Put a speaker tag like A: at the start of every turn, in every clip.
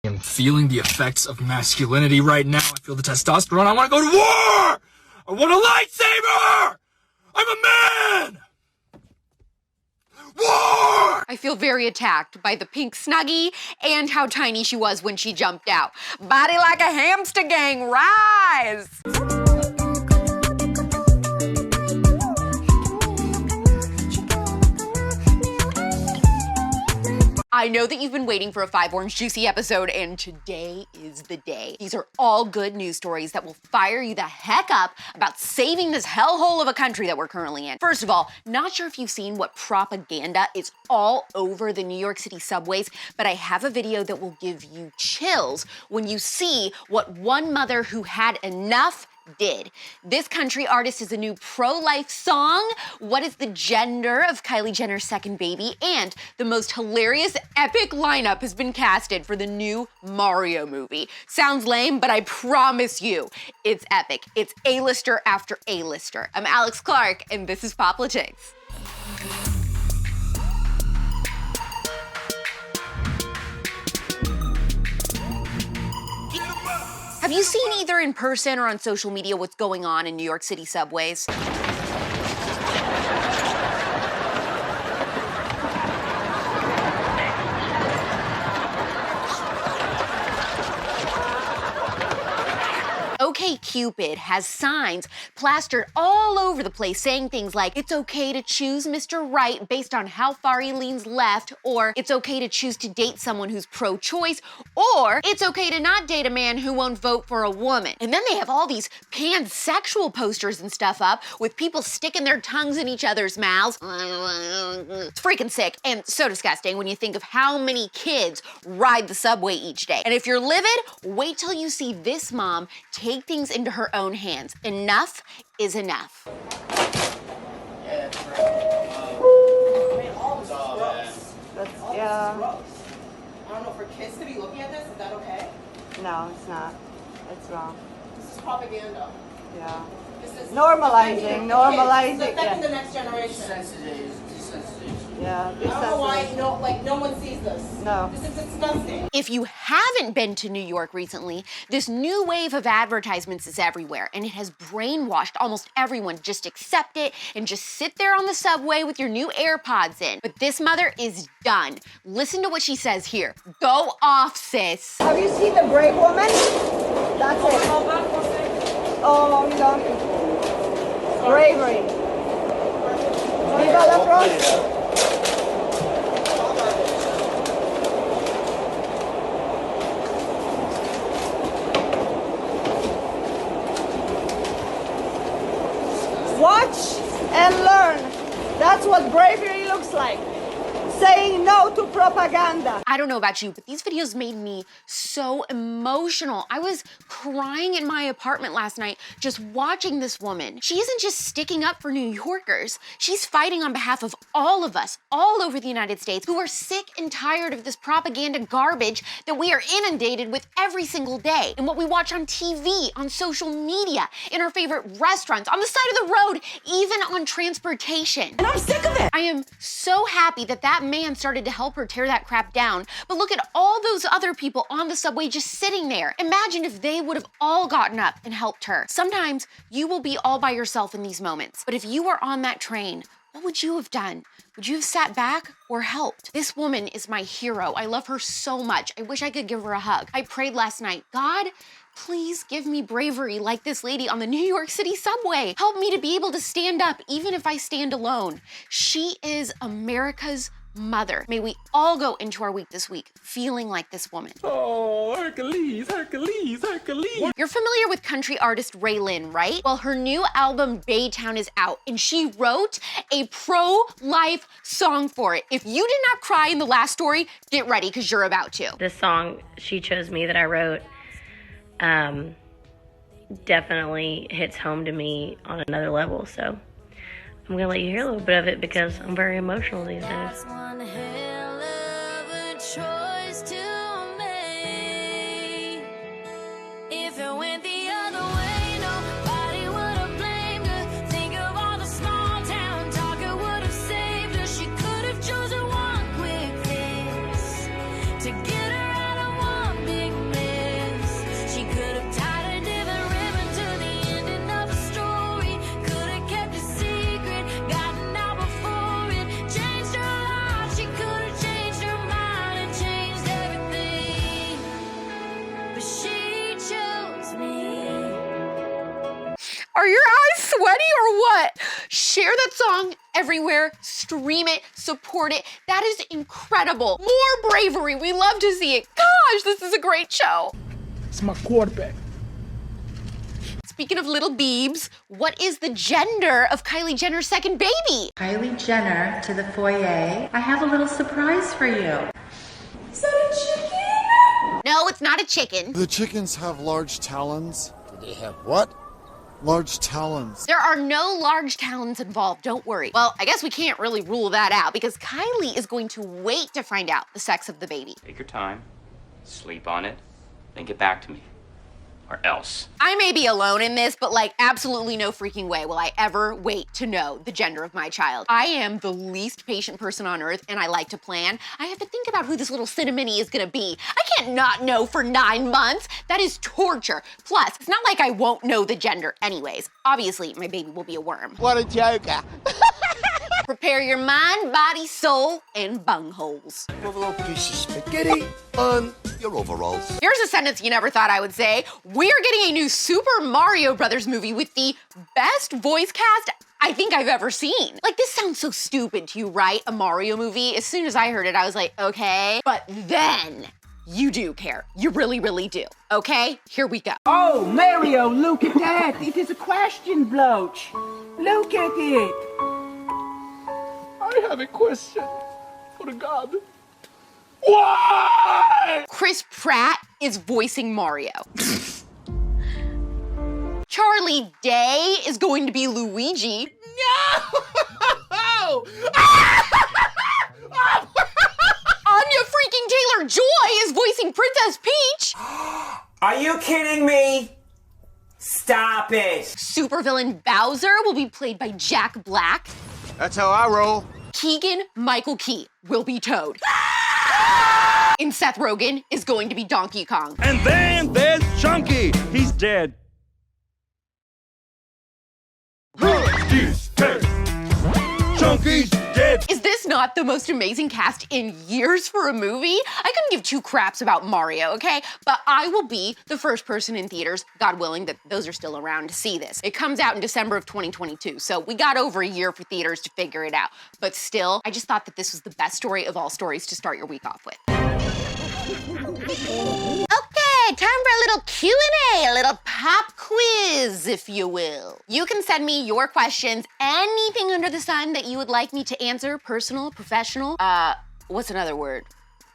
A: I'm feeling the effects of masculinity right now. I feel the testosterone. I want to go to war! I want a lightsaber! I'm a man! War!
B: I feel very attacked by the pink Snuggie and how tiny she was when she jumped out. Body like a hamster, gang, rise! I know that you've been waiting for a 5 Orange Juicy episode, and today is the day. These are all good news stories that will fire you the heck up about saving this hellhole of a country that we're currently in. First of all, not sure if you've seen what propaganda is all over the New York City subways, but I have a video that will give you chills when you see what one mother who had enough did. This country artist is a new pro-life song. What is the gender of Kylie Jenner's second baby? And the most hilarious, epic lineup has been casted for the new Mario movie. Sounds lame, but I promise you, it's epic. It's A-lister after A-lister. I'm Alex Clark, and this is Poplatix. Have you seen either in person or on social media what's going on in New York City subways? OkCupid has signs plastered all over the place saying things like, it's okay to choose Mr. Right based on how far he leans left, or it's okay to choose to date someone who's pro-choice, or it's okay to not date a man who won't vote for a woman. And then they have all these pansexual posters and stuff up with people sticking their tongues in each other's mouths. It's freaking sick and so disgusting when you think of how many kids ride the subway each day. And if you're livid, wait till you see this mom take things into her own hands. Enough is enough.
C: Yeah.
D: I don't know, for kids to be looking at this, is that okay?
C: No, it's not. It's wrong.
D: This is propaganda.
C: Yeah.
D: This is
C: Normalizing.
D: It's affecting the next generation.
C: Yeah.
D: I don't know why no one sees this.
C: No.
D: This is disgusting.
B: If you haven't been to New York recently, this new wave of advertisements is everywhere, and it has brainwashed almost everyone. Just accept it and just sit there on the subway with your new AirPods in. But this mother is done. Listen to what she says here. Go off, sis.
C: Have you seen the brave woman? That's it. Oh, you don't. Bravery. Viva la France. Watch and learn. That's what bravery looks like. Saying no to propaganda.
B: I don't know about you, but these videos made me so emotional. I was crying in my apartment last night just watching this woman. She isn't just sticking up for New Yorkers. She's fighting on behalf of all of us, all over the United States, who are sick and tired of this propaganda garbage that we are inundated with every single day. And what we watch on TV, on social media, in our favorite restaurants, on the side of the road, even on transportation.
D: And I'm sick of it.
B: I am so happy that that man started to help her tear that crap down. But look at all those other people on the subway just sitting there. Imagine if they would have all gotten up and helped her. Sometimes you will be all by yourself in these moments. But if you were on that train, what would you have done? Would you have sat back or helped? This woman is my hero. I love her so much. I wish I could give her a hug. I prayed last night, God, please give me bravery like this lady on the New York City subway. Help me to be able to stand up even if I stand alone. She is America's mother. May we all go into our week this week feeling like this woman.
A: Oh, Hercules, Hercules, Hercules.
B: You're familiar with country artist Raelynn, right? Well, her new album Baytown is out, and she wrote a pro-life song for it. If you did not cry in the last story, get ready, because you're about to.
E: This song She Chose Me that I wrote definitely hits home to me on another level, so I'm gonna let you hear a little bit of it because I'm very emotional these days.
F: That's one hell of a choice to make. If it went the other way, nobody would have blamed her. Think of all the small town talk it would have saved her. She could have chosen one quick fix to get her out of one big
B: Are your eyes sweaty or what? Share that song everywhere, stream it, support it. That is incredible. More bravery, we love to see it. Gosh, this is a great show.
A: It's my quarterback.
B: Speaking of little beebs, what is the gender of Kylie Jenner's second baby?
G: Kylie Jenner to the foyer. I have a little surprise for you.
D: Is that a chicken?
B: No, it's not a chicken.
H: The chickens have large talons. Do they have what? Large talons.
B: There are no large talons involved, don't worry. Well, I guess we can't really rule that out because Kylie is going to wait to find out the sex of the baby.
I: Take your time, sleep on it, then get back to me. Or else.
B: I may be alone in this, but like absolutely no freaking way will I ever wait to know the gender of my child. I am the least patient person on earth and I like to plan. I have to think about who this little cinnamony is gonna be. I can't not know for 9 months. That is torture. Plus, it's not like I won't know the gender anyways. Obviously, my baby will be a worm.
J: What a joker.
B: Prepare your mind, body, soul, and bungholes.
J: With a little piece of spaghetti on your overalls.
B: Here's a sentence you never thought I would say. We are getting a new Super Mario Brothers movie with the best voice cast I think I've ever seen. Like, this sounds so stupid to you, right? A Mario movie. As soon as I heard it, I was like, okay. But then you do care. You really, really do. Okay, here we go.
K: Oh, Mario, look at that. It is a question bloach. Look at it.
A: I have a question for the god. Why?
B: Chris Pratt is voicing Mario. Charlie Day is going to be Luigi.
A: No!
B: Anya freaking Taylor-Joy is voicing Princess Peach.
K: Are you kidding me? Stop it.
B: Supervillain Bowser will be played by Jack Black.
J: That's how I roll.
B: Keegan-Michael Key will be Toad. And Seth Rogen is going to be Donkey Kong.
L: And then there's Chunky. He's dead. Chunky's dead.
B: Is this not the most amazing cast in years for a movie? I couldn't give two craps about Mario, okay? But I will be the first person in theaters, God willing that those are still around, to see this. It comes out in December of 2022, so we got over a year for theaters to figure it out. But still, I just thought that this was the best story of all stories to start your week off with. Okay, time for a little Q&A, a little pop quiz, if you will. You can send me your questions, anything under the sun that you would like me to answer, personal, professional, what's another word?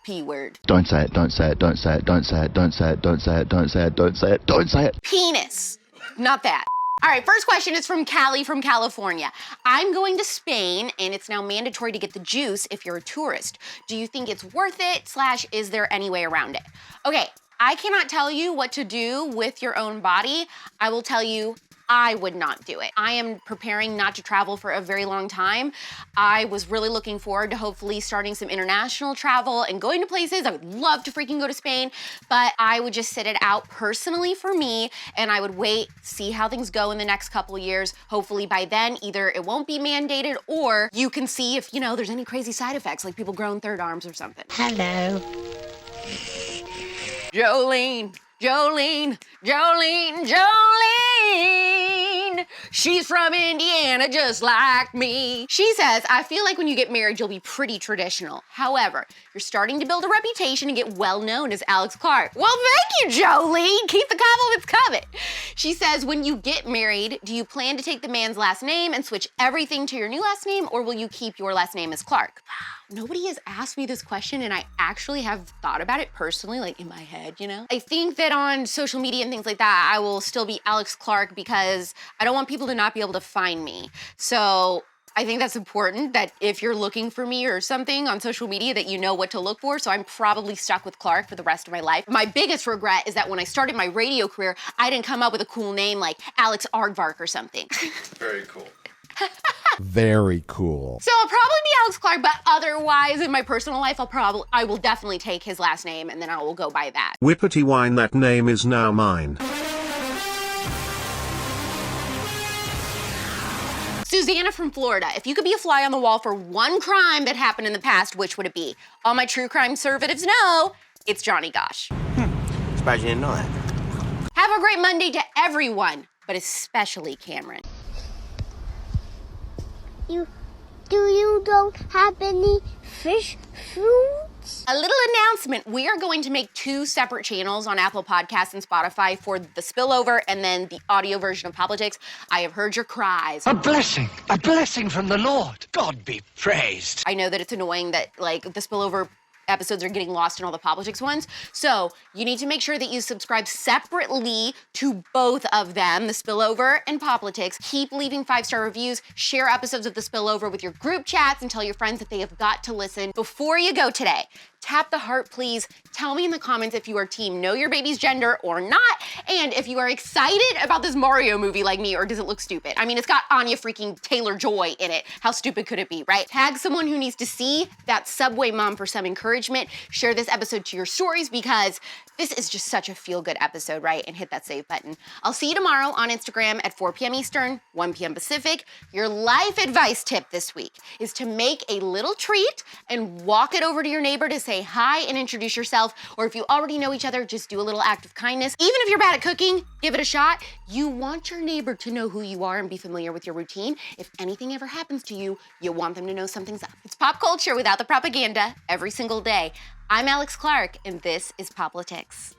B: P word.
M: Don't say it, don't say it, don't say it, don't say it, don't say it, don't say it, don't say it, don't say it, don't say it.
B: Penis. Not that. All right, first question is from Callie from California. I'm going to Spain, and it's now mandatory to get the juice if you're a tourist. Do you think it's worth it, / is there any way around it? Okay, I cannot tell you what to do with your own body. I will tell you I would not do it. I am preparing not to travel for a very long time. I was really looking forward to hopefully starting some international travel and going to places. I would love to freaking go to Spain, but I would just sit it out personally for me, and I would wait, see how things go in the next couple years. Hopefully by then, either it won't be mandated or you can see if, you know, there's any crazy side effects, like people growing third arms or something.
E: Hello.
B: Jolene, Jolene, Jolene, Jolene. She's from Indiana just like me. She says, I feel like when you get married, you'll be pretty traditional. However, you're starting to build a reputation and get well known as Alex Clark. Well, thank you, Jolene. Keep the compliments coming. She says, when you get married, do you plan to take the man's last name and switch everything to your new last name, or will you keep your last name as Clark? Nobody has asked me this question, and I actually have thought about it personally, like in my head, you know? I think that on social media and things like that, I will still be Alex Clark because I don't want people to not be able to find me. So I think that's important, that if you're looking for me or something on social media, that you know what to look for. So I'm probably stuck with Clark for the rest of my life. My biggest regret is that when I started my radio career, I didn't come up with a cool name like Alex Aardvark or something.
J: Very cool.
H: Very cool.
B: So I'll probably be Alex Clark, but otherwise in my personal life, I will definitely take his last name and then I will go by that.
L: Whippity wine, that name is now mine.
B: Susanna from Florida, if you could be a fly on the wall for one crime that happened in the past, which would it be? All my true crime conservatives know it's Johnny Gosh.
J: Surprised you didn't know that.
B: Have a great Monday to everyone. but especially Cameron.
F: You don't have any fish fruits?
B: A little announcement. We are going to make 2 separate channels on Apple Podcasts and Spotify for the spillover and then the audio version of Poplatix. I have heard your cries.
N: A blessing from the Lord. God be praised.
B: I know that it's annoying that like the spillover episodes are getting lost in all the Poplatix ones. So you need to make sure that you subscribe separately to both of them, the spillover and Poplatix. Keep leaving 5-star reviews, share episodes of the spillover with your group chats, and tell your friends that they have got to listen. Before you go today, tap the heart, please. Tell me in the comments if you are team know your baby's gender or not, and if you are excited about this Mario movie like me, or does it look stupid? I mean, it's got Anya freaking Taylor-Joy in it. How stupid could it be, right? Tag someone who needs to see that Subway mom for some encouragement. Share this episode to your stories because this is just such a feel-good episode, right? And hit that save button. I'll see you tomorrow on Instagram at 4 p.m. Eastern, 1 p.m. Pacific. Your life advice tip this week is to make a little treat and walk it over to your neighbor to say hi and introduce yourself. Or if you already know each other, just do a little act of kindness. Even if you're bad at cooking, give it a shot. You want your neighbor to know who you are and be familiar with your routine. If anything ever happens to you, you want them to know something's up. It's pop culture without the propaganda every single day. I'm Alex Clark, and this is Poplatix.